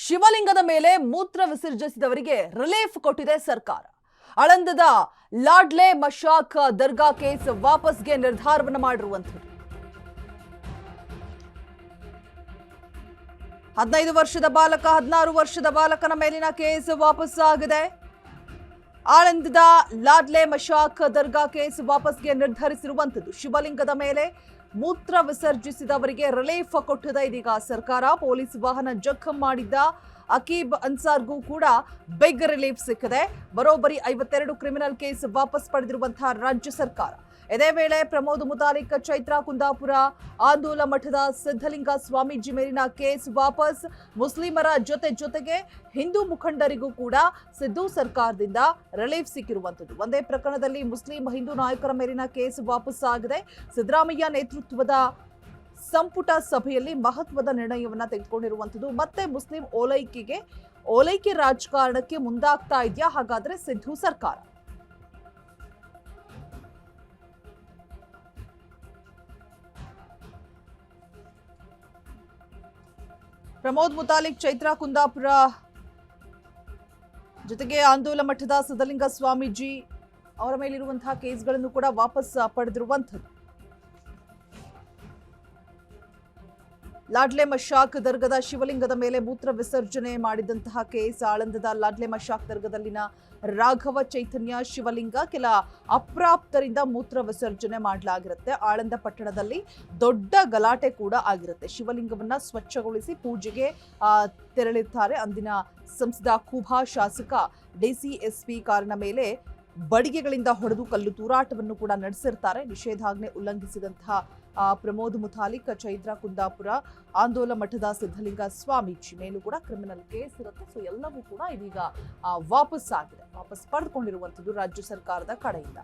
ಶಿವಲಿಂಗದ ಮೇಲೆ ಮೂತ್ರ ವಿಸರ್ಜಿಸಿದವರಿಗೆ ರಿಲೀಫ್ ಕೊಟ್ಟಿದೆ ಸರ್ಕಾರ. ಆಳಂದದ ಲಾಡ್ಲೆ ಮಶಾಕ್ ದರ್ಗಾ ಕೇಸ್ ವಾಪಸ್ಗೆ ನಿರ್ಧಾರವನ್ನು ಮಾಡಿರುವಂಥದ್ದು. 15 ವರ್ಷದ ಬಾಲಕ 16 ವರ್ಷದ ಬಾಲಕನ ಮೇಲಿನ ಕೇಸ್ ವಾಪಸ್ ಆಗಿದೆ. ಆಳಂದದ ಲಾಡ್ಲೆ ಮಶಾಕ್ ದರ್ಗಾ ಕೇಸ್ ವಾಪಸ್ಗೆ ನಿರ್ಧರಿಸಿರುವಂಥದ್ದು. ಶಿವಲಿಂಗದ ಮೇಲೆ ಮೂತ್ರ ವಿಸರ್ಜಿಸಿದವರಿಗೆ ರಿಲೀಫ್ ಕೊಟ್ಟಿದೆ ಇದೀಗ ಸರ್ಕಾರ. ಪೊಲೀಸ್ ವಾಹನ ಜಖಂ ಮಾಡಿದ್ದ ಅಕೀಬ್ ಅನ್ಸಾರ್ಗೂ ಕೂಡ ಬಿಗ್ ರಿಲೀಫ್ ಸಿಕ್ಕಿದೆ. ಬರೋಬ್ಬರಿ 52 ಕ್ರಿಮಿನಲ್ ಕೇಸ್ ವಾಪಸ್ ಪಡೆದಿರುವಂತಹ ರಾಜ್ಯ ಸರ್ಕಾರ. ಇದೇ ವೇಳೆ ಪ್ರಮೋದ್ ಮುತಾಲಿಕ್ ಚೈತ್ರ ಕುಂದಾಪುರ ಆಂದೋಲ ಮಠದ ಸಿದ್ಧಲಿಂಗ ಸ್ವಾಮೀಜಿ ಮೇಲಿನ ಕೇಸ್ ವಾಪಸ್. ಮುಸ್ಲಿಮರ ಜೊತೆಗೆ ಹಿಂದೂ ಮುಖಂಡರಿಗೂ ಕೂಡ ಸಿದ್ದು ಸರ್ಕಾರದಿಂದ ರಿಲೀಫ್ ಸಿಕ್ಕಿರುವಂಥದ್ದು. ಒಂದೇ ಪ್ರಕರಣದಲ್ಲಿ ಮುಸ್ಲಿಂ ಹಿಂದೂ ನಾಯಕರ ಮೇಲಿನ ಕೇಸ್ ವಾಪಸ್ ಆಗಿದೆ. ಸಿದ್ದರಾಮಯ್ಯ ನೇತೃತ್ವದ ಸಂಪುಟ ಸಭೆಯಲ್ಲಿ ಮಹತ್ವದ ನಿರ್ಣಯವನ್ನ ತೆಗೆದುಕೊಂಡಿರುವಂಥದ್ದು. ಮತ್ತೆ ಮುಸ್ಲಿಂ ಓಲೈಕೆ ರಾಜಕಾರಣಕ್ಕೆ ಮುಂದಾಗ್ತಾ ಇದೆಯಾ ಹಾಗಾದ್ರೆ ಸಿದ್ದು ಸರ್ಕಾರ? ಪ್ರಮೋದ್ ಮುತಾಲಿಕ್ ಚೈತ್ರ ಕುಂದಾಪುರ ಜೊತೆಗೆ ಆಂದೋಲ ಮಠದ ಸಿದ್ಧಲಿಂಗ ಸ್ವಾಮೀಜಿ ಅವರ ಮೇಲಿರುವಂತಹ ಕೇಸ್ಗಳನ್ನು ಕೂಡ ವಾಪಸ್ ಪಡೆದಿರುವಂಥದ್ದು. ಲಾಡ್ಲೆ ಮಶಾಕ್ ದರ್ಗದ ಶಿವಲಿಂಗದ ಮೇಲೆ ಮೂತ್ರ ವಿಸರ್ಜನೆ ಮಾಡಿದಂತಹ ಕೇಸ್. ಆಳಂದದ ಲಾಡ್ಲೆ ಮಶಾಕ್ ದರ್ಗದಲ್ಲಿನ ರಾಘವ ಚೈತನ್ಯ ಶಿವಲಿಂಗ ಕೆಲ ಅಪ್ರಾಪ್ತರಿಂದ ಮೂತ್ರ ವಿಸರ್ಜನೆ ಮಾಡಲಾಗಿರುತ್ತೆ. ಆಳಂದ ಪಟ್ಟಣದಲ್ಲಿ ದೊಡ್ಡ ಗಲಾಟೆ ಕೂಡ ಆಗಿರುತ್ತೆ. ಶಿವಲಿಂಗವನ್ನ ಸ್ವಚ್ಛಗೊಳಿಸಿ ಪೂಜೆಗೆ ತೆರಳಿರ್ತಾರೆ. ಅಂದಿನ ಸಂಸದ ಖೂಬಾ ಶಾಸಕ ಡಿಸಿಎಸ್ಪಿ ಕಾರಿನ ಮೇಲೆ ಬಡಿಗೆಗಳಿಂದ ಹೊಡೆದು ಕಲ್ಲು ತೂರಾಟವನ್ನು ಕೂಡ ನಡೆಸಿರ್ತಾರೆ. ನಿಷೇಧಾಜ್ಞೆ ಉಲ್ಲಂಘಿಸಿದಂತಹ ಪ್ರಮೋದ್ ಮುತಾಲಿಕ್ ಚೈತ್ರ ಕುಂದಾಪುರ ಆಂದೋಲ ಮಠದ ಸಿದ್ಧಲಿಂಗ ಸ್ವಾಮೀಜಿ ಮೇಲೂ ಕೂಡ ಕ್ರಿಮಿನಲ್ ಕೇಸ್ ಇರುತ್ತೆ. ಸೊ ಎಲ್ಲವೂ ಕೂಡ ಇದೀಗ ವಾಪಸ್ ಪಡೆದುಕೊಂಡಿರುವಂಥದ್ದು ರಾಜ್ಯ ಸರ್ಕಾರದ ಕಡೆಯಿಂದ.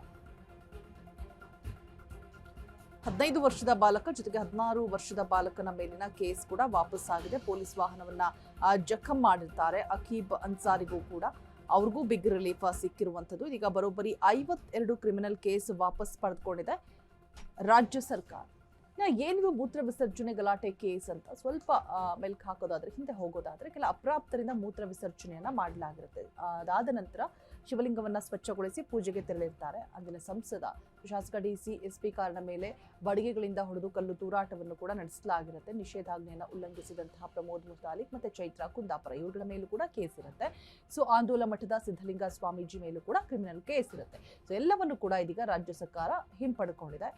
15 ವರ್ಷದ ಬಾಲಕ ಜೊತೆಗೆ 16 ವರ್ಷದ ಬಾಲಕನ ಮೇಲಿನ ಕೇಸ್ ಕೂಡ ವಾಪಸ್ ಆಗಿದೆ. ಪೊಲೀಸ್ ವಾಹನವನ್ನ ಜಖಂ ಮಾಡಿರ್ತಾರೆ. ಅಕೀಬ್ ಅನ್ಸಾರಿಗೂ ಕೂಡ ಅವ್ರಿಗೂ ಬಿಗ್ ರಿಲೀಫ್ ಸಿಕ್ಕಿರುವಂಥದ್ದು. ಇದೀಗ ಬರೋಬ್ಬರಿ 52 ಕ್ರಿಮಿನಲ್ ಕೇಸ್ ವಾಪಸ್ ಪಡೆದುಕೊಂಡಿದೆ ರಾಜ್ಯ ಸರ್ಕಾರ. ಏನಿದು ಮೂತ್ರ ವಿಸರ್ಜನೆ ಗಲಾಟೆ ಕೇಸ್ ಅಂತ ಸ್ವಲ್ಪ ಮೆಲ್ಕ್ ಹಾಕೋದಾದ್ರೆ, ಹಿಂದೆ ಹೋಗೋದಾದ್ರೆ, ಕೆಲ ಅಪ್ರಾಪ್ತರಿಂದ ಮೂತ್ರ ವಿಸರ್ಜನೆಯನ್ನ ಮಾಡಲಾಗಿರುತ್ತೆ. ಅದಾದ ನಂತರ ಶಿವಲಿಂಗವನ್ನ ಸ್ವಚ್ಛಗೊಳಿಸಿ ಪೂಜೆಗೆ ತೆರಳಿರ್ತಾರೆ. ಅಂದಿನ ಸಂಸದ ಶಾಸಕ ಡಿಸಿಎಸ್ಪಿ ಕಾರಿನ ಮೇಲೆ ಬಡಿಗೆಗಳಿಂದ ಹೊಡೆದು ಕಲ್ಲು ತೂರಾಟವನ್ನು ಕೂಡ ನಡೆಸಲಾಗಿರುತ್ತೆ. ನಿಷೇಧಾಜ್ಞೆಯನ್ನು ಉಲ್ಲಂಘಿಸಿದಂತಹ ಪ್ರಮೋದ್ ಮುತಾಲಿಕ್ ಮತ್ತೆ ಚೈತ್ರ ಕುಂದಾಪುರ ಇವುಗಳ ಮೇಲೂ ಕೂಡ ಕೇಸ್ ಇರುತ್ತೆ. ಸೊ ಆಂದೋಲ ಮಠದ ಸಿದ್ಧಲಿಂಗ ಸ್ವಾಮೀಜಿ ಮೇಲೂ ಕೂಡ ಕ್ರಿಮಿನಲ್ ಕೇಸ್ ಇರುತ್ತೆ. ಸೊ ಎಲ್ಲವನ್ನು ಕೂಡ ಇದೀಗ ರಾಜ್ಯ ಸರ್ಕಾರ ಹಿಂಪಡೆದುಕೊಂಡಿದೆ.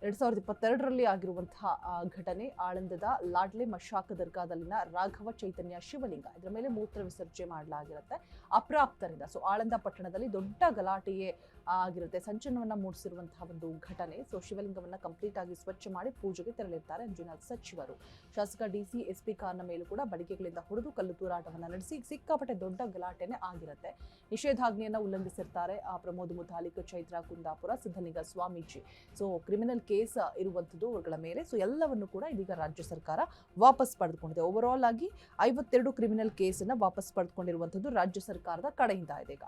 2022ರಲ್ಲಿ ಆಗಿರುವಂತಹ ಘಟನೆ ಆಳಂದದ ಲಾಡ್ಲೆ ಮಶಾಕ್ ದರ್ಗಾದಲ್ಲಿನ ರಾಘವ ಚೈತನ್ಯ ಶಿವಲಿಂಗ ಇದರ ಮೇಲೆ ಮೂತ್ರ ವಿಸರ್ಜನೆ ಮಾಡಲಾಗಿರುತ್ತೆ ಅಪ್ರಾಪ್ತರಿಂದ. ಸೊ ಆಳಂದ ಪಟ್ಟಣದಲ್ಲಿ ದೊಡ್ಡ ಗಲಾಟೆಯೇ ಆಗಿರುತ್ತೆ. ಸಂಚಲನವನ್ನ ಮೂಡಿಸಿರುವಂತಹ ಒಂದು ಘಟನೆ. ಸೊ ಶಿವಲಿಂಗವನ್ನ ಕಂಪ್ಲೀಟ್ ಆಗಿ ಸ್ವಚ್ಛ ಮಾಡಿ ಪೂಜೆಗೆ ತೆರಳಿರ್ತಾರೆ ಅಂಜುನಾಥ್ ಸಚಿವರು. ಶಾಸಕ ಡಿಸಿಎಸ್ಪಿ ಕಾರ್ನ ಮೇಲೂ ಕೂಡ ಬಡಿಗೆಗಳಿಂದ ಹೊಡೆದು ಕಲ್ಲು ತೂರಾಟವನ್ನ ನಡೆಸಿ ಸಿಕ್ಕಾಪಟ್ಟೆ ದೊಡ್ಡ ಗಲಾಟೆನೇ ಆಗಿರುತ್ತೆ. ನಿಷೇಧಾಜ್ಞೆಯನ್ನ ಉಲ್ಲಂಘಿಸಿರ್ತಾರೆ Pramod Muthalik Chaitra Kundapura Siddalinga Swamiji. So criminal case ಇರುವಂಥದ್ದು ಅವರುಗಳ ಮೇಲೆ. ಸೊ ಎಲ್ಲವನ್ನು ಕೂಡ ಇದೀಗ ರಾಜ್ಯ ಸರ್ಕಾರ ವಾಪಸ್ ಪಡೆದುಕೊಂಡಿದೆ. ಓವರ್ ಆಲ್ ಆಗಿ 52 ಕ್ರಿಮಿನಲ್ ಕೇಸನ್ನು ವಾಪಸ್ ಪಡೆದುಕೊಂಡಿರುವಂಥದ್ದು ರಾಜ್ಯ ಸರ್ಕಾರದ ಕಡೆಯಿಂದ ಇದೀಗ.